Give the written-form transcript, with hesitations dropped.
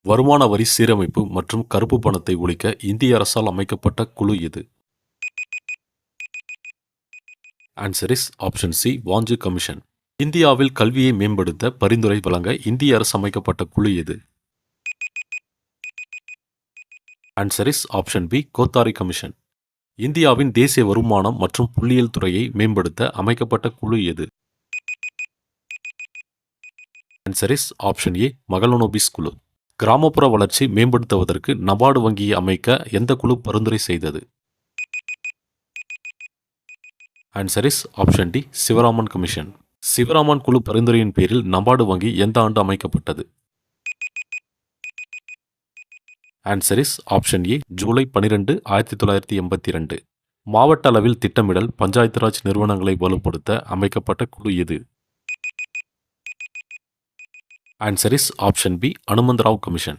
வருமான வரி சீரமைப்பு மற்றும் கருப்பு பணத்தை ஒழிக்க இந்திய அரசால் அமைக்கப்பட்ட குழு எது? Answer is option C, Wanchoo commission. இந்தியாவில் கல்வியை மேம்படுத்த பரிந்துரை வழங்க இந்திய அரசு அமைக்கப்பட்ட குழு எது? Answer is option B, Kothari commission. இந்தியாவின் தேசிய வருமானம் மற்றும் புள்ளியியல் துறையை மேம்படுத்த அமைக்கப்பட்ட குழு எது? ஆன்சர் இஸ் ஆப்ஷன் ஏ, மகளனோபிஸ் குழு. கிராமப்புற வளர்ச்சி மேம்படுத்துவதற்கு நபார்டு வங்கியை அமைக்க எந்த குழு பரிந்துரை செய்தது? Answer is option D, Sivaraman commission. Sivaraman குழு பரிந்துரையின் பேரில் நபார்டு வங்கி எந்த ஆண்டு அமைக்கப்பட்டது? Answer is option A, July 12, 1982. மாவட்ட அளவில் திட்டமிடல், பஞ்சாயத்து ராஜ் நிறுவனங்களை வலுப்படுத்த அமைக்கப்பட்ட குழு எது? Answer is option B, Hanumantha Rao commission.